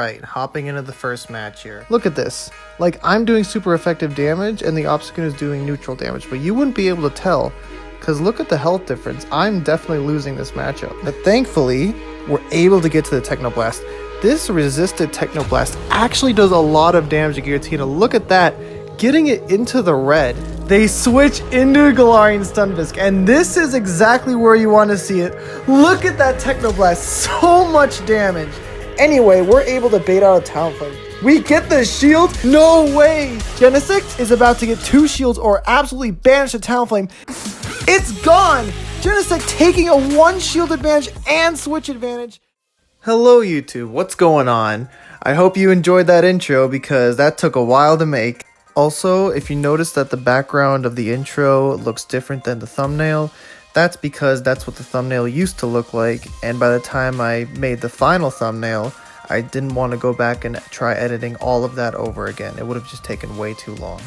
Alright, hopping into the first match here. Look at this. Like, I'm doing super effective damage and the Obstagoon is doing neutral damage, but you wouldn't be able to tell because look at the health difference. I'm definitely losing this matchup. But thankfully, we're able to get to the Technoblast. This resisted Technoblast actually does a lot of damage to Giratina. Look at that. Getting it into the red. They switch into Galarian Stunfisk, and this is exactly where you want to see it. Look at that Technoblast. So much damage. Anyway, we're able to bait out a Talonflame. We get the shield? No way! Genesect is about to get 2 shields or absolutely banish a Talonflame. It's gone! Genesect taking a 1 shield advantage and switch advantage. Hello YouTube, what's going on? I hope you enjoyed that intro because that took a while to make. Also, if you notice that the background of the intro looks different than the thumbnail, that's because that's what the thumbnail used to look like, and by the time I made the final thumbnail, I didn't want to go back and try editing all of that over again. It would have just taken way too long.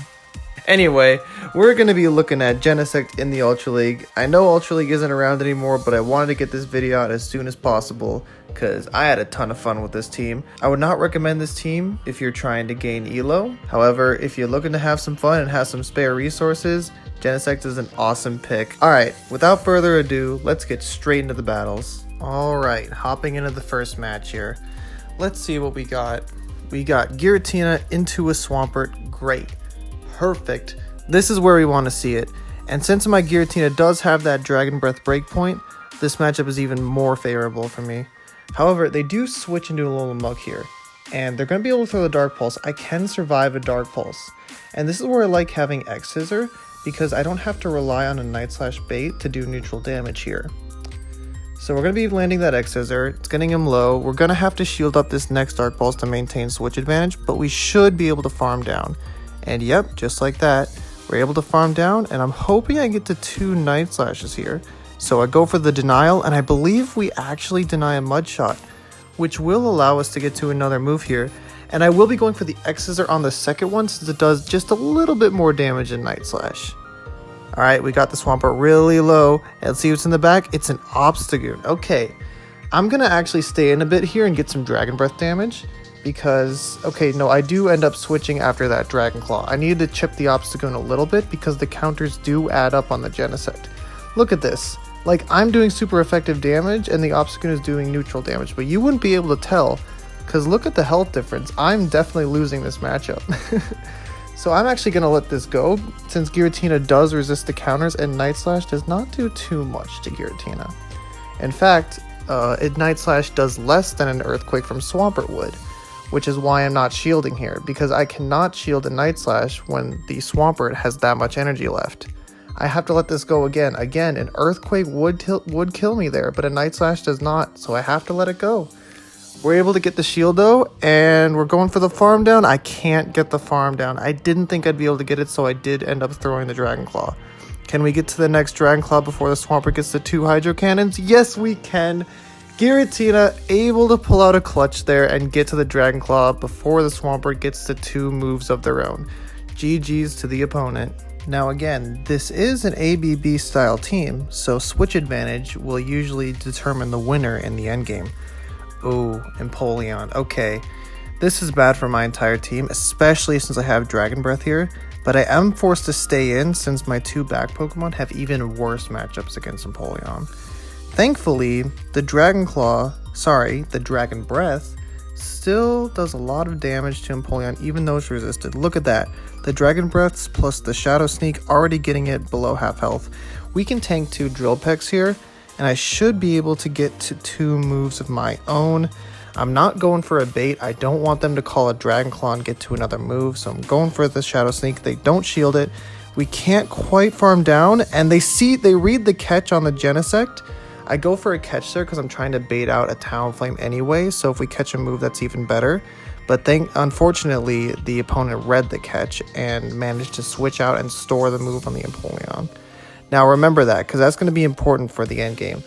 Anyway, we're going to be looking at Genesect in the Ultra League. I know Ultra League isn't around anymore, but I wanted to get this video out as soon as possible because I had a ton of fun with this team. I would not recommend this team if you're trying to gain elo. However, if you're looking to have some fun and have some spare resources, Genesect is an awesome pick. Alright, without further ado, let's get straight into the battles. Alright, hopping into the first match here. Let's see what we got. We got Giratina into a Swampert. Great. Perfect. This is where we want to see it. And since my Giratina does have that Dragon Breath breakpoint, this matchup is even more favorable for me. However, they do switch into a little mug here. And they're going to be able to throw the Dark Pulse. I can survive a Dark Pulse. And this is where I like having X-Scissor, because I don't have to rely on a Night Slash bait to do neutral damage here. So we're going to be landing that X-Scissor. It's getting him low. We're going to have to shield up this next Dark Pulse to maintain switch advantage, but we should be able to farm down. And yep, just like that, we're able to farm down, and I'm hoping I get to 2 Night Slashes here. So I go for the denial, and I believe we actually deny a Mud Shot, which will allow us to get to another move here. And I will be going for the X-Scissor on the second one since it does just a little bit more damage than Night Slash. Alright, we got the Swampert really low. Let's see what's in the back. It's an Obstagoon. Okay, I'm going to actually stay in a bit here and get some Dragon Breath damage. Because, okay, no, I do end up switching after that Dragon Claw. I needed to chip the Obstagoon a little bit because the counters do add up on the Genesect. Look at this. Like, I'm doing super effective damage and the Obstagoon is doing neutral damage. But you wouldn't be able to tell because look at the health difference. I'm definitely losing this matchup. So I'm actually going to let this go since Giratina does resist the counters and Night Slash does not do too much to Giratina. In fact, Night Slash does less than an Earthquake from Swampert would, which is why I'm not shielding here because I cannot shield a Night Slash when the Swampert has that much energy left. I have to let this go again. Again, an Earthquake would kill me there, but a Night Slash does not, so I have to let it go. We're able to get the shield though, and we're going for the farm down. I can't get the farm down. I didn't think I'd be able to get it, so I did end up throwing the Dragon Claw. Can we get to the next Dragon Claw before the Swampert gets the 2 Hydro Cannons? Yes, we can. Giratina able to pull out a clutch there and get to the Dragon Claw before the Swampert gets to 2 moves of their own. GG's to the opponent. Now again, this is an ABB style team, so switch advantage will usually determine the winner in the endgame. Oh, Empoleon. Okay, this is bad for my entire team, especially since I have Dragon Breath here, but I am forced to stay in since my 2 back Pokemon have even worse matchups against Empoleon. Thankfully, the Dragon Breath still does a lot of damage to Empoleon even though it's resisted. Look at that. The Dragon Breaths plus the Shadow Sneak already getting it below half health. We can tank 2 Drill Pecks here, and I should be able to get to 2 moves of my own. I'm not going for a bait. I don't want them to call a Dragon Claw and get to another move, so I'm going for the Shadow Sneak. They don't shield it. We can't quite farm down, and they read the catch on the Genesect. I go for a catch there because I'm trying to bait out a Talonflame anyway, so if we catch a move, that's even better. But unfortunately, the opponent read the catch and managed to switch out and store the move on the Empoleon. Now remember that, because that's going to be important for the endgame.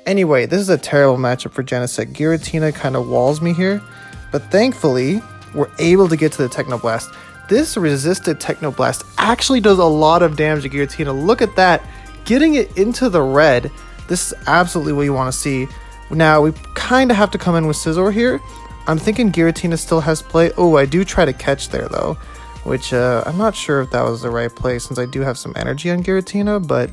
Anyway, this is a terrible matchup for Genesect. Giratina kind of walls me here, but thankfully, we're able to get to the Technoblast. This resisted Technoblast actually does a lot of damage to Giratina. Look at that, getting it into the red. This is absolutely what you want to see. Now, we kind of have to come in with Scizor here. I'm thinking Giratina still has play. Oh, I do try to catch there though, which I'm not sure if that was the right play since I do have some energy on Giratina, but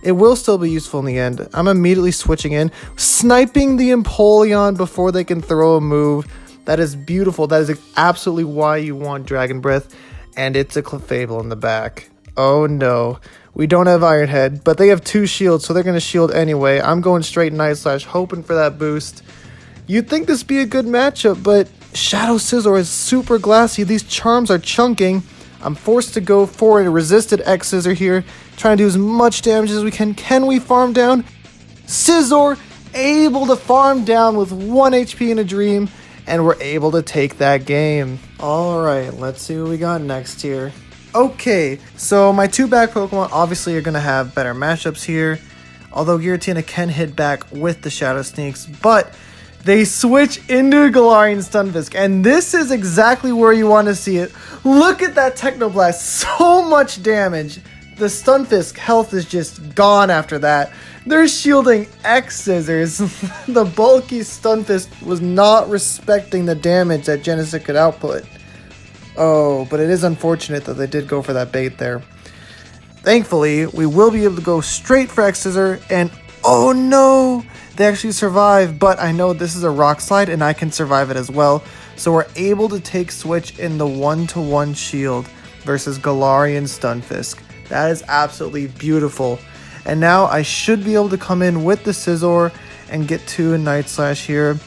it will still be useful in the end. I'm immediately switching in, sniping the Empoleon before they can throw a move. That is beautiful. That is absolutely why you want Dragon Breath, and it's a Clefable in the back. Oh no, we don't have Iron Head, but they have 2 shields, so they're going to shield anyway. I'm going straight Night Slash, hoping for that boost. You'd think this would be a good matchup, but Shadow Scizor is super glassy. These charms are chunking. I'm forced to go for a resisted X Scissor here, trying to do as much damage as we can. Can we farm down? Scizor able to farm down with 1 HP in a dream, and we're able to take that game. Alright, let's see what we got next here. Okay, so my 2 back Pokemon obviously are going to have better matchups here, although Giratina can hit back with the Shadow Sneaks, but they switch into Galarian Stunfisk, and this is exactly where you want to see it. Look at that Technoblast, so much damage. The Stunfisk health is just gone after that. They're shielding X Scissors. The bulky Stunfisk was not respecting the damage that Genesect could output. Oh, but it is unfortunate that they did go for that bait there. Thankfully, we will be able to go straight for X Scissor, and oh no! They actually survive, but I know this is a Rock Slide and I can survive it as well. So we're able to take switch in the 1-to-1 shield versus Galarian Stunfisk. That is absolutely beautiful. And now I should be able to come in with the Scizor and get to a Night Slash here.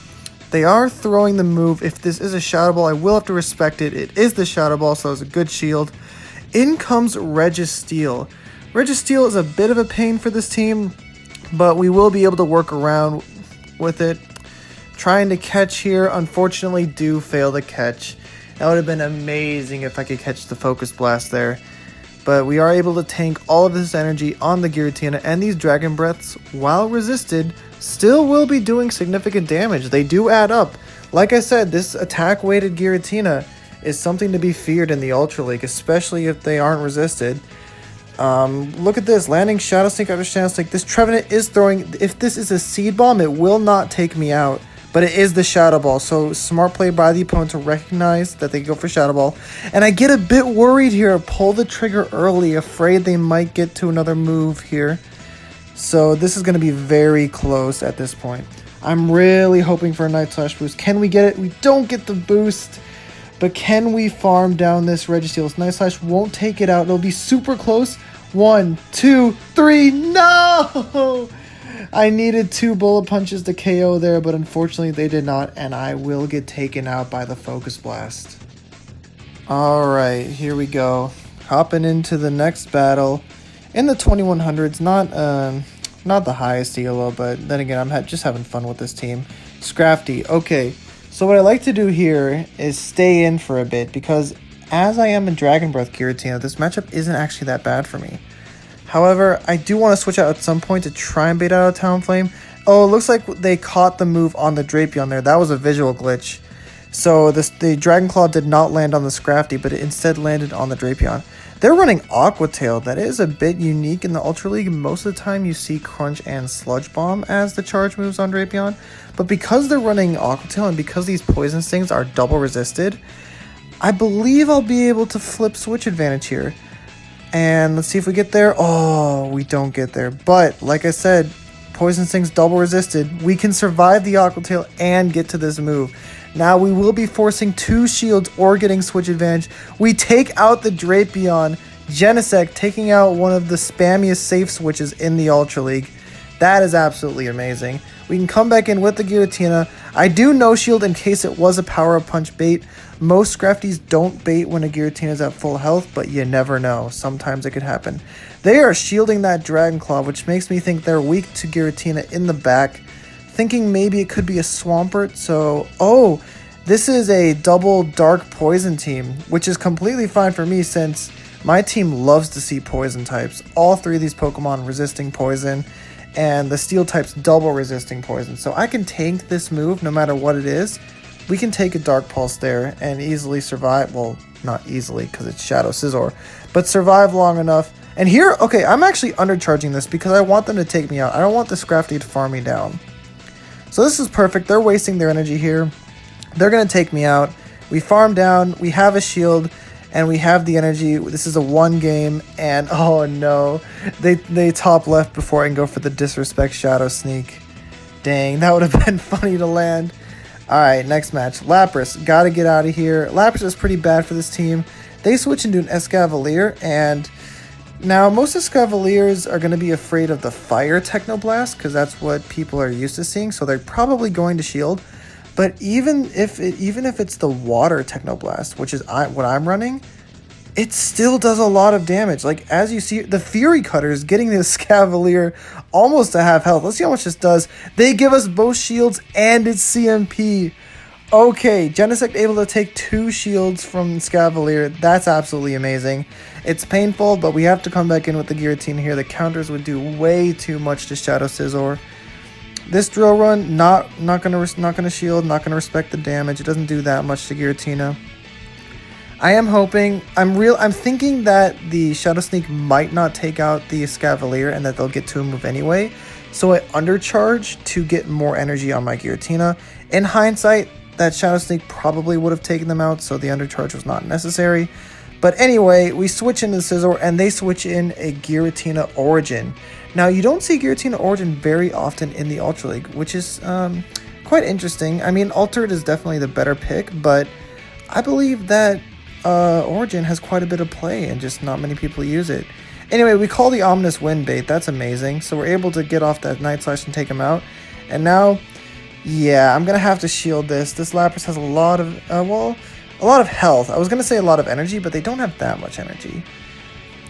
They are throwing the move. If this is a Shadow Ball, I will have to respect it. It is the Shadow Ball, so it's a good shield. In comes Registeel. Registeel is a bit of a pain for this team, but we will be able to work around with it. Trying to catch here, unfortunately do fail to catch. That would have been amazing if I could catch the Focus Blast there. But we are able to tank all of this energy on the Giratina, and these Dragon Breaths, while resisted, still will be doing significant damage. They do add up. Like I said, this attack-weighted Giratina is something to be feared in the Ultra League, especially if they aren't resisted. Look at this, landing Shadow Sneak after Shadow Sneak. This Trevenant is throwing, if this is a Seed Bomb, it will not take me out, but it is the Shadow Ball, so smart play by the opponent to recognize that they go for Shadow Ball. And I get a bit worried here, pull the trigger early, afraid they might get to another move here. So this is going to be very close at this point. I'm really hoping for a Night Slash boost. Can we get it? We don't get the boost. But can we farm down this Registeel? Night Slash won't take it out. It'll be super close. 1, 2, 3. No! I needed 2 bullet punches to KO there, but unfortunately they did not, and I will get taken out by the Focus Blast. Alright, here we go. Hopping into the next battle. In the 2100s, not the highest elo, but then again, I'm just having fun with this team. Scrafty, okay. So what I like to do here is stay in for a bit, because as I am in Dragon Breath Giratina, this matchup isn't actually that bad for me. However, I do want to switch out at some point to try and bait out a Talonflame. Oh, it looks like they caught the move on the Drapion there. That was a visual glitch. So the Dragon Claw did not land on the Scrafty, but it instead landed on the Drapion. They're running Aqua Tail. That is a bit unique in the Ultra League. Most of the time you see Crunch and Sludge Bomb as the charge moves on Drapion. But because they're running Aqua Tail and because these Poison Stings are double resisted, I believe I'll be able to flip Switch Advantage here. And let's see if we get there. Oh, we don't get there. But like I said, Poison Stings double resisted. We can survive the Aqua Tail and get to this move. Now we will be forcing 2 shields or getting Switch Advantage. We take out the Drapion. Genesect taking out one of the spammiest safe switches in the Ultra League. That is absolutely amazing. We can come back in with the Giratina. I do no shield in case it was a power-up punch bait. Most Scrafties don't bait when a Giratina is at full health, but you never know. Sometimes it could happen. They are shielding that Dragon Claw, which makes me think they're weak to Giratina in the back. Thinking maybe it could be a Swampert, so... Oh, this is a double Dark Poison team, which is completely fine for me since my team loves to see Poison types. All 3 of these Pokemon resisting Poison, and the Steel types double resisting Poison. So I can tank this move no matter what it is. We can take a Dark Pulse there and easily survive. Well, not easily because it's Shadow Scizor, but survive long enough. And here, okay, I'm actually undercharging this because I want them to take me out. I don't want the Scrafty to farm me down. So this is perfect. They're wasting their energy here. They're going to take me out. We farm down, we have a shield, and we have the energy. This is a 1 game, and oh no, they top left before I can go for the disrespect shadow sneak. Dang, that would have been funny to land. Alright, next match. Lapras, gotta get out of here. Lapras is pretty bad for this team. They switch into an Escavalier, and now most Escavaliers are going to be afraid of the Fire Technoblast, because that's what people are used to seeing, so they're probably going to shield. But even if it's the Water Technoblast, which is what I'm running, it still does a lot of damage. Like, as you see, the Fury Cutter is getting this Cavalier almost to half health. Let's see how much this does. They give us both shields and it's CMP. Okay, Genesect able to take 2 shields from Scavalier. That's absolutely amazing. It's painful, but we have to come back in with the Guillotine here. The counters would do way too much to Shadow Scizor. This drill run, not gonna shield, not gonna respect the damage. It doesn't do that much to Giratina. I am hoping, I'm thinking that the Shadow Sneak might not take out the Scavalier and that they'll get to a move anyway. So I undercharge to get more energy on my Giratina. In hindsight, that Shadow Sneak probably would have taken them out, so the undercharge was not necessary. But anyway, we switch into Scizor and they switch in a Giratina Origin. Now, you don't see Giratina Origin very often in the Ultra League, which is quite interesting. I mean, Altered is definitely the better pick, but I believe that Origin has quite a bit of play and just not many people use it. Anyway, we call the Ominous Wind bait. That's amazing. So we're able to get off that Night Slash and take him out. And now, yeah, I'm going to have to shield this. This Lapras has a lot of, a lot of health. I was going to say a lot of energy, but they don't have that much energy.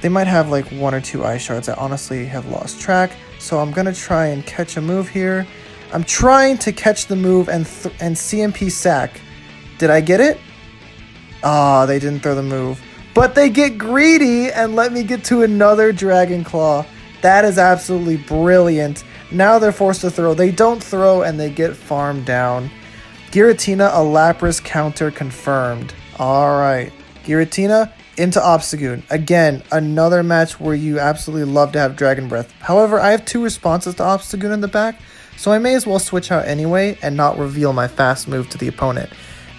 They might have like 1 or 2 Ice Shards. I honestly have lost track. So I'm going to try and catch a move here. I'm trying to catch the move and CMP sack. Did I get it? Ah, they didn't throw the move. But they get greedy and let me get to another Dragon Claw. That is absolutely brilliant. Now they're forced to throw. They don't throw and they get farmed down. Giratina, a Lapras counter confirmed. Alright. Giratina into Obstagoon. Again, another match where you absolutely love to have Dragon Breath. However, I have 2 responses to Obstagoon in the back, so I may as well switch out anyway and not reveal my fast move to the opponent.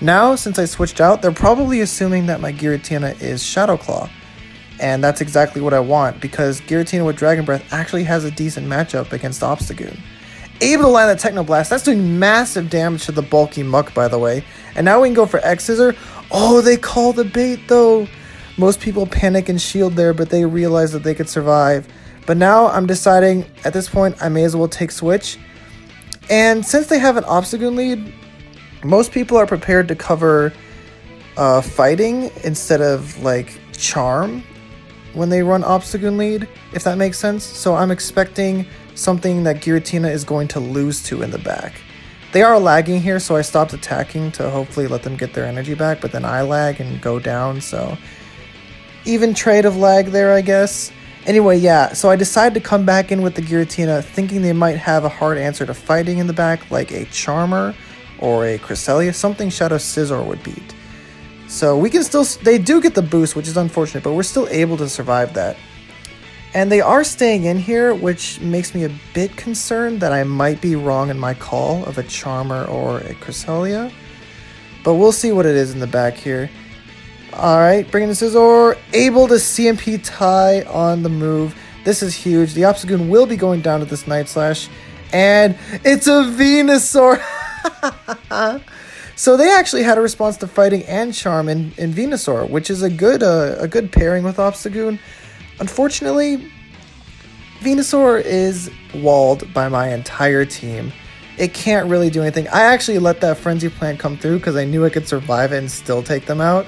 Now, since I switched out, they're probably assuming that my Giratina is Shadow Claw. And that's exactly what I want, because Giratina with Dragon Breath actually has a decent matchup against Obstagoon. Able to land that Technoblast. That's doing massive damage to the bulky Muck, by the way. And now we can go for X-Scissor. Oh, they call the bait, though. Most people panic and shield there, but they realize that they could survive. But now I'm deciding, at this point, I may as well take Switch. And since they have an Obstagoon lead, most people are prepared to cover fighting instead of, like, Charm when they run Obstagoon lead, if that makes sense. So I'm expecting something that Giratina is going to lose to in the back. They are lagging here, so I stopped attacking to hopefully let them get their energy back, but then I lag and go down, so even trade of lag there, I guess. Anyway, yeah, so I decided to come back in with the Giratina, thinking they might have a hard answer to fighting in the back, like a Charmer or a Cresselia, something Shadow Scizor would beat. So we can still, they do get the boost, which is unfortunate, but we're still able to survive that. And they are staying in here, which makes me a bit concerned that I might be wrong in my call of a Charmer or a Cresselia. But we'll see what it is in the back here. Alright, bringing the Scizor, able to CMP tie on the move. This is huge. The Obstagoon will be going down to this Night Slash. And it's a Venusaur! So they actually had a response to fighting and Charm in Venusaur, which is a good pairing with Obstagoon. Unfortunately, Venusaur is walled by my entire team. It can't really do anything. I actually let that Frenzy Plant come through because I knew I could survive it and still take them out.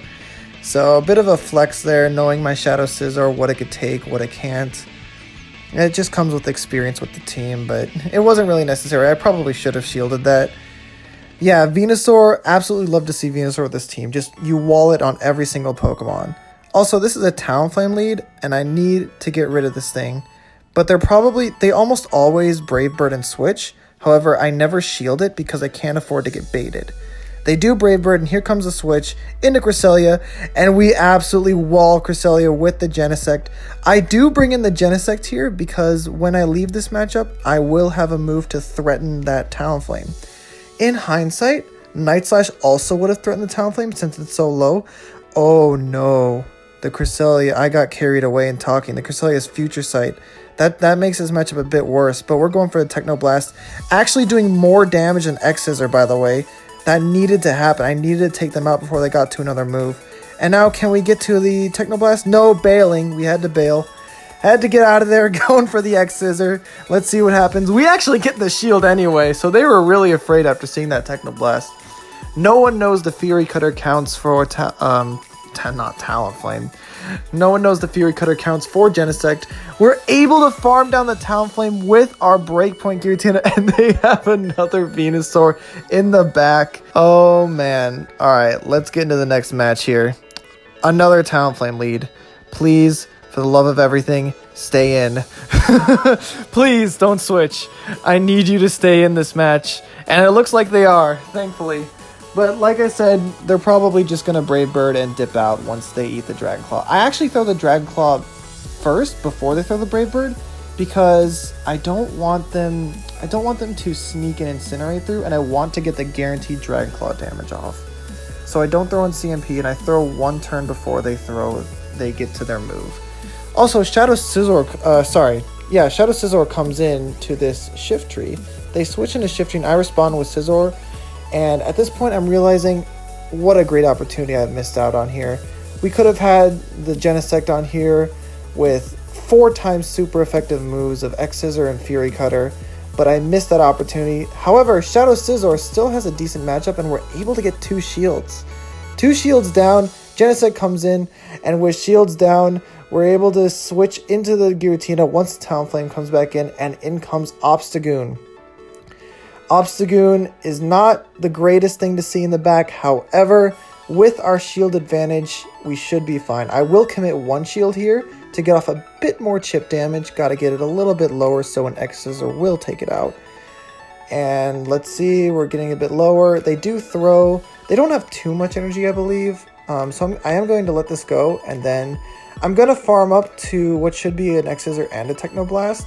So a bit of a flex there, knowing my Shadow Scizor, what it could take, what it can't. It just comes with experience with the team, but it wasn't really necessary. I probably should have shielded that. Yeah, Venusaur, absolutely love to see Venusaur with this team. Just, you wall it on every single Pokemon. Also, this is a Talonflame lead, and I need to get rid of this thing. But they almost always Brave Bird and switch. However, I never shield it because I can't afford to get baited. They do Brave Bird, and here comes the switch into Cresselia, and we absolutely wall Cresselia with the Genesect. I do bring in the Genesect here because when I leave this matchup, I will have a move to threaten that Talonflame. In hindsight, Night Slash also would have threatened the Talonflame since it's so low. Oh no. The Cresselia, I got carried away in talking. The Cresselia's Future Sight. That makes this matchup a bit worse, but we're going for the Techno Blast. Actually doing more damage than X-Scissor, by the way. That needed to happen. I needed to take them out before they got to another move. And now, can we get to the Techno Blast? No, bailing. We had to bail. Had to get out of there, going for the X-Scissor. Let's see what happens. We actually get the shield anyway, so they were really afraid after seeing that Techno Blast. No one knows the Fury Cutter counts for not Talonflame. No one knows the Fury Cutter counts for Genesect. We're able to farm down the Talonflame with our Breakpoint Giratina, and they have another Venusaur in the back. Oh man. Alright, let's get into the next match here. Another Talonflame lead. Please, for the love of everything, stay in. Please don't switch. I need you to stay in this match. And it looks like they are, thankfully. But like I said, they're probably just going to Brave Bird and dip out once they eat the Dragon Claw. I actually throw the Dragon Claw first before they throw the Brave Bird because I don't want them to sneak and incinerate through, and I want to get the guaranteed Dragon Claw damage off. So I don't throw in CMP, and I throw one turn before they get to their move. Also, Shadow Scizor comes in to this Shift Tree. They switch into Shift Tree, and I respond with Scizor. And at this point, I'm realizing what a great opportunity I've missed out on here. We could have had the Genesect on here with 4 times super effective moves of X-Scissor and Fury Cutter, but I missed that opportunity. However, Shadow Scizor still has a decent matchup, and we're able to get 2 shields. 2 shields down, Genesect comes in, and with shields down, we're able to switch into the Giratina once the Talonflame comes back in, and in comes Obstagoon. Obstagoon is not the greatest thing to see in the back. However, with our shield advantage, we should be fine. I will commit 1 shield here to get off a bit more chip damage. Got to get it a little bit lower so an X-Scissor will take it out. And let's see, we're getting a bit lower. They do throw. They don't have too much energy, I believe. So I am going to let this go, and then I'm going to farm up to what should be an X-Scissor and a Techno Blast.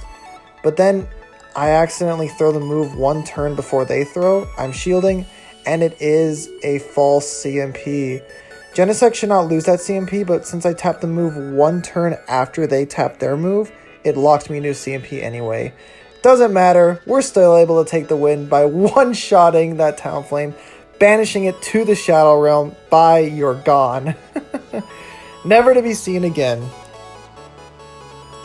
But then I accidentally throw the move 1 turn before they throw. I'm shielding, and it is a false CMP. Genesect should not lose that CMP, but since I tapped the move 1 turn after they tapped their move, it locked me into CMP anyway. Doesn't matter, we're still able to take the win by one-shotting that Talonflame, banishing it to the Shadow Realm by you're gone. Never to be seen again.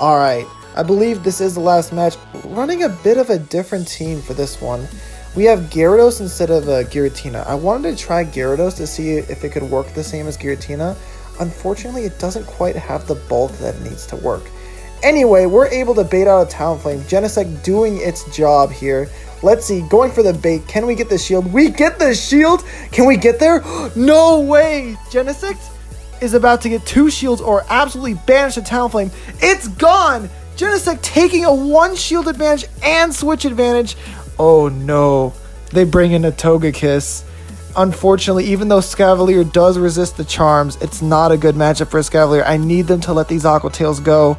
Alright. I believe this is the last match. Running a bit of a different team for this one. We have Gyarados instead of Giratina. I wanted to try Gyarados to see if it could work the same as Giratina. Unfortunately, it doesn't quite have the bulk that it needs to work. Anyway, we're able to bait out a Talonflame. Genesect doing its job here. Let's see, going for the bait. Can we get the shield? We get the shield! Can we get there? No way! Genesect is about to get 2 shields or absolutely banish the Talonflame. It's gone! Genesect taking a 1 shield advantage and switch advantage. Oh no. They bring in a Togekiss. Unfortunately, even though Scavalier does resist the charms, it's not a good matchup for a Scavalier. I need them to let these Aqua Tails go.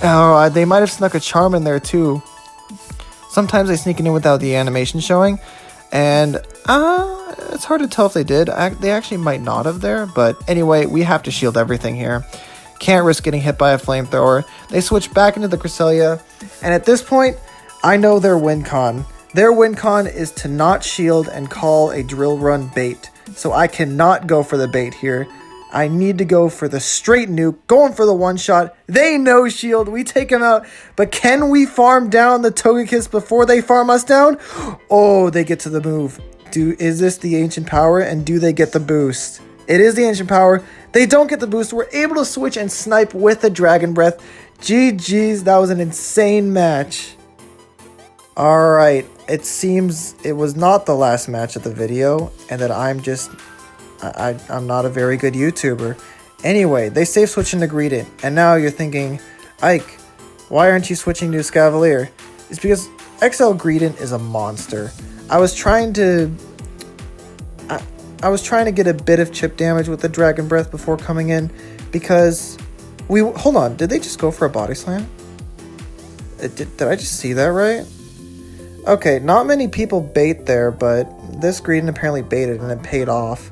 Oh, they might have snuck a charm in there too. Sometimes they sneak it in without the animation showing. And it's hard to tell if they did. They actually might not have there. But anyway, we have to shield everything here. Can't risk getting hit by a flamethrower. They switch back into the Cresselia, and at this point, I know their win con. Their win con is to not shield and call a drill run bait. So I cannot go for the bait here. I need to go for the straight nuke, going for the 1-shot. They no shield, we take them out. But can we farm down the Togekiss before they farm us down? Oh, they get to the move. Is this the Ancient Power, and do they get the boost? It is the Ancient Power. They don't get the boost. We're able to switch and snipe with the Dragon Breath. GG's, that was an insane match. Alright, it seems it was not the last match of the video, and that I'm not a very good YouTuber. Anyway, they safe switch into Greedent, and now you're thinking, Ike, why aren't you switching to Scavalier? It's because XL Greedent is a monster. I was trying to get a bit of chip damage with the Dragon Breath before coming in, because hold on, did they just go for a Body Slam? Did I just see that right? Okay, not many people bait there, but this Greedent apparently baited and it paid off.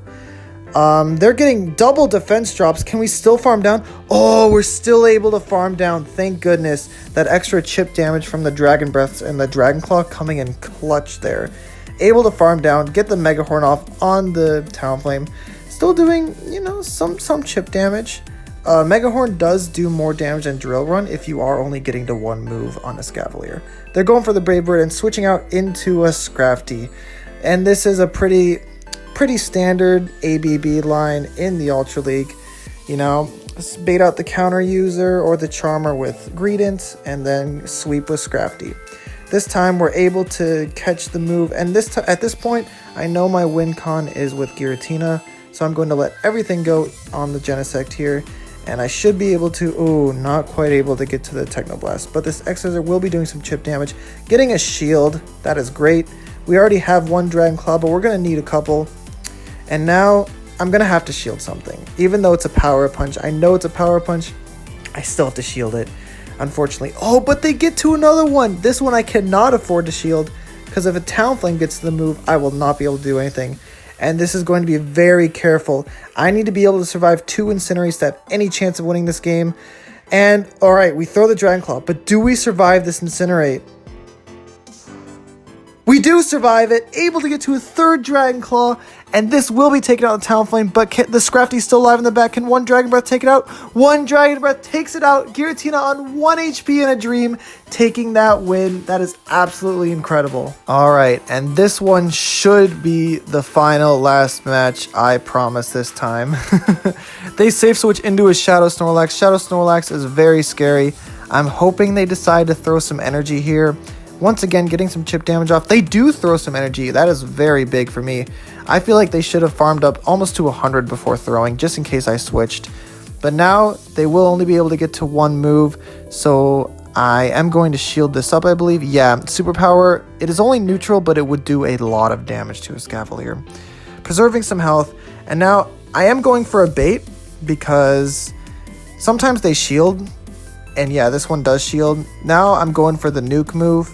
They're getting double defense drops. Can we still farm down? Oh, we're still able to farm down. Thank goodness. That extra chip damage from the Dragon Breaths and the Dragon Claw coming in clutch there. Able to farm down, get the Mega Horn off on the Talonflame. Still doing, you know, some chip damage. Mega Horn does do more damage than Drill Run if you are only getting to one move on a Scavalier. They're going for the Brave Bird and switching out into a Scrafty. And this is a pretty standard ABB line in the Ultra League. You know, bait out the counter user or the Charmer with Greedent and then sweep with Scrafty. This time we're able to catch the move, and at this point I know my win con is with Giratina, so I'm going to let everything go on the Genesect here, and I should be able to, ooh, not quite able to get to the Technoblast, but this X-Scissor will be doing some chip damage. Getting a shield, that is great. We already have one Dragon Claw, but we're going to need a couple. And now I'm going to have to shield something. Even though it's a Power Punch, I know it's a Power Punch, I still have to shield it, unfortunately. Oh, but they get to another one. This one I cannot afford to shield, because if a Talonflame gets to the move, I will not be able to do anything. And this is going to be very careful. I need to be able to survive 2 Incinerates to have any chance of winning this game. And, alright, we throw the Dragon Claw, but do we survive this Incinerate? We do survive it, able to get to a 3rd Dragon Claw, and this will be taken out of the Talonflame, but the Scrafty's still alive in the back. Can one Dragon Breath take it out? One Dragon Breath takes it out. Giratina on 1 HP in a dream, taking that win. That is absolutely incredible. All right, and this one should be the final last match, I promise this time. They safe switch into a Shadow Snorlax. Shadow Snorlax is very scary. I'm hoping they decide to throw some energy here. Once again, getting some chip damage off. They do throw some energy. That is very big for me. I feel like they should have farmed up almost to 100 before throwing, just in case I switched. But now they will only be able to get to one move, so I am going to shield this up, I believe. Yeah, Superpower, it is only neutral, but it would do a lot of damage to a Scavalier. Preserving some health, and now I am going for a bait, because sometimes they shield, and yeah, this one does shield. Now I'm going for the nuke move.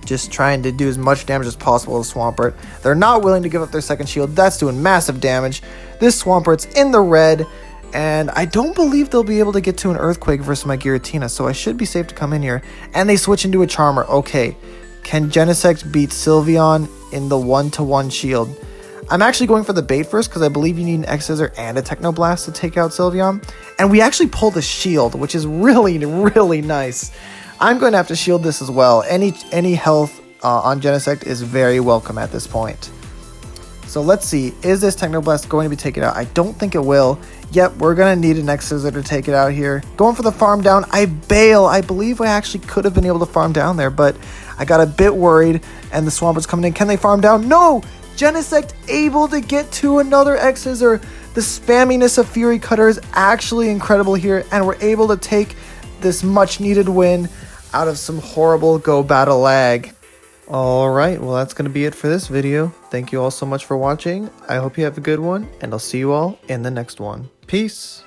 Just trying to do as much damage as possible to Swampert. They're not willing to give up their second shield. That's doing massive damage. This Swampert's in the red, and I don't believe they'll be able to get to an Earthquake versus my Giratina, so I should be safe to come in here. And they switch into a Charmer. Okay, can Genesect beat Sylveon in the 1-to-1 shield? I'm actually going for the bait first, because I believe you need an X-Scissor and a Technoblast to take out Sylveon. And we actually pulled a shield, which is really, really nice. I'm going to have to shield this as well. Any health on Genesect is very welcome at this point. So let's see. Is this Technoblast going to be taken out? I don't think it will. Yep, we're going to need an X-Scissor to take it out here. Going for the farm down. I bail. I believe I actually could have been able to farm down there, but I got a bit worried, and the Swampert's coming in. Can they farm down? No! Genesect able to get to another X-Scissor. The spamminess of Fury Cutter is actually incredible here, and we're able to take this much-needed win out of some horrible Go Battle lag. Alright, well that's going to be it for this video. Thank you all so much for watching. I hope you have a good one, and I'll see you all in the next one. Peace!